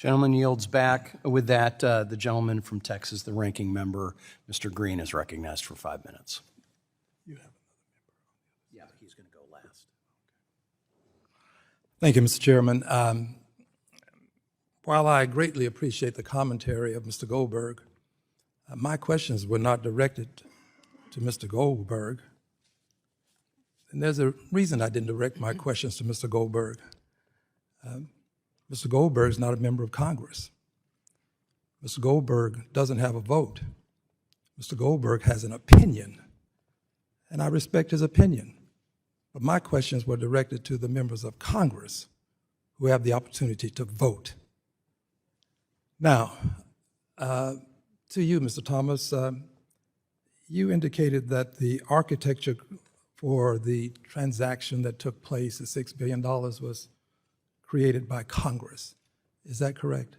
Gentleman yields back. With that, the gentleman from Texas, the ranking member, Mr. Green, is recognized for 5 minutes. You have another member. Yeah, but he's going to go last. Thank you, Mr. Chairman. While I greatly appreciate the commentary of Mr. Goldberg, my questions were not directed to Mr. Goldberg. And there's a reason I didn't direct my questions to Mr. Goldberg. Mr. Goldberg is not a member of Congress. Mr. Goldberg doesn't have a vote. Mr. Goldberg has an opinion, and I respect his opinion. But my questions were directed to the members of Congress who have the opportunity to vote. Now, to you, Mr. Thomas, you indicated that the architecture for the transaction that took place, the $6 billion, was created by Congress. Is that correct?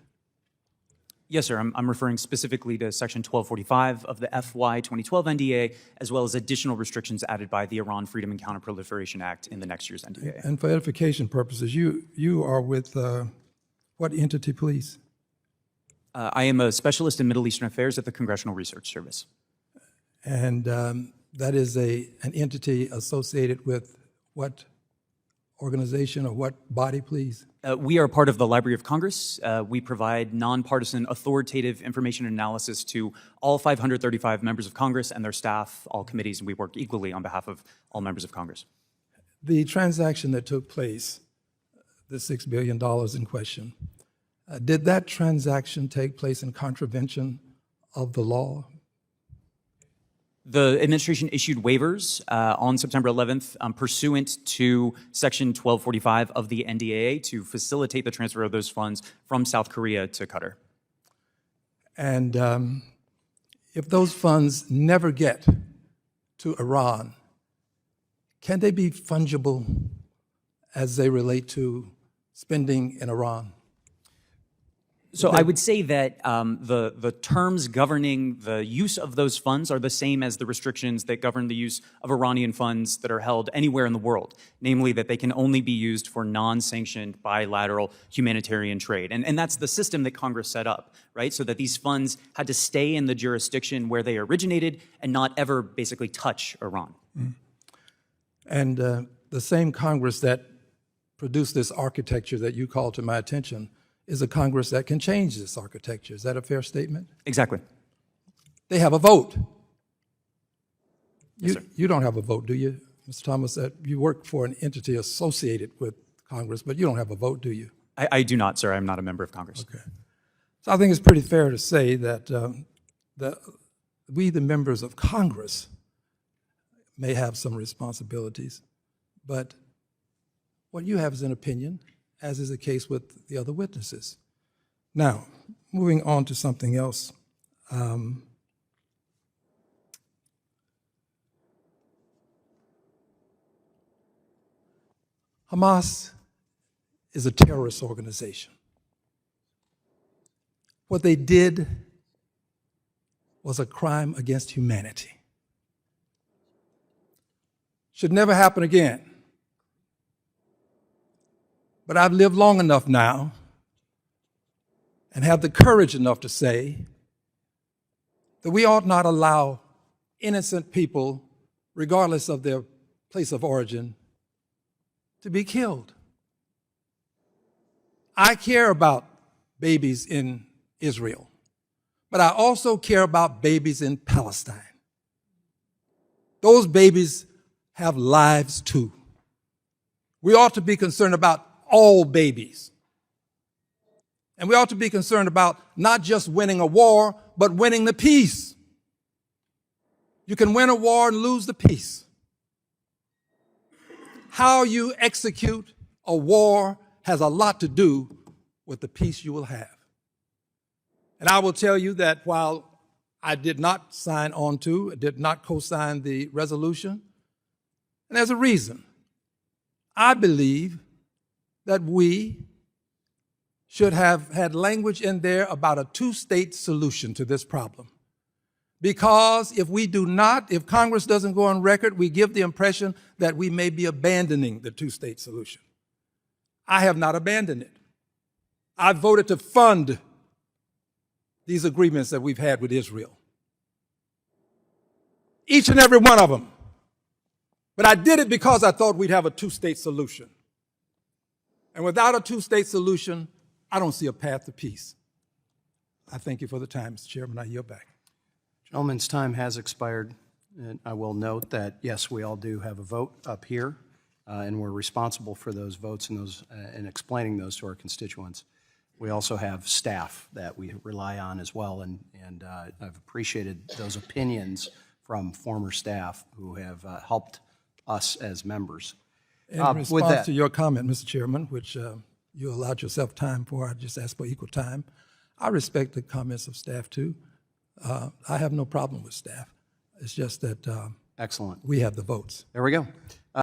Yes, sir. I'm referring specifically to Section 1245 of the FY 2012 NDA, as well as additional restrictions added by the Iran Freedom and Counterproliferation Act in the next year's NDA. And for edification purposes, you are with what entity, please? I am a specialist in Middle Eastern affairs at the Congressional Research Service. And that is an entity associated with what organization or what body, please? We are part of the Library of Congress. We provide nonpartisan, authoritative information and analysis to all 535 members of Congress and their staff, all committees, and we work equally on behalf of all members of Congress. The transaction that took place, the $6 billion in question, did that transaction take place in contravention of the law? The administration issued waivers on September 11th pursuant to Section 1245 of the NDAA to facilitate the transfer of those funds from South Korea to Qatar. And if those funds never get to Iran, can they be fungible as they relate to spending in Iran? So I would say that the terms governing the use of those funds are the same as the restrictions that govern the use of Iranian funds that are held anywhere in the world, namely that they can only be used for non-sanctioned bilateral humanitarian trade. And that's the system that Congress set up, right? So that these funds had to stay in the jurisdiction where they originated and not ever basically touch Iran. Mm. And the same Congress that produced this architecture that you called to my attention is a Congress that can change this architecture. Is that a fair statement? Exactly. They have a vote. Yes, sir. You don't have a vote, do you, Mr. Thomas? You work for an entity associated with Congress, but you don't have a vote, do you? I do not, sir. I'm not a member of Congress. Okay. So I think it's pretty fair to say that we, the members of Congress, may have some responsibilities, but what you have is an opinion, as is the case with the other witnesses. Now, moving on to something else. Hamas is a terrorist organization. What they did was a crime against humanity. Should never happen again. But I've lived long enough now and have the courage enough to say that we ought not allow innocent people, regardless of their place of origin, to be killed. I care about babies in Israel, but I also care about babies in Palestine. Those babies have lives too. We ought to be concerned about all babies. And we ought to be concerned about not just winning a war, but winning the peace. You can win a war and lose the peace. How you execute a war has a lot to do with the peace you will have. And I will tell you that while I did not did not co-sign the resolution, and there's a reason. I believe that we should have had language in there about a two-state solution to this problem. Because if we do not, if Congress doesn't go on record, we give the impression that we may be abandoning the two-state solution. I have not abandoned it. I voted to fund these agreements that we've had with Israel. Each and every one of them. But I did it because I thought we'd have a two-state solution. And without a two-state solution, I don't see a path to peace. I thank you for the time, Mr. Chairman. I yield back. Gentleman's time has expired, and I will note that, yes, we all do have a vote up here, and we're responsible for those votes and explaining those to our constituents. We also have staff that we rely on as well, and I've appreciated those opinions from former staff who have helped us as members. In with response that, to your comment, Mr. Chairman, which you allowed yourself time for, I just asked for equal time. I respect the comments of staff too. I have no problem with staff. It's just that excellent. we have the votes. There we go.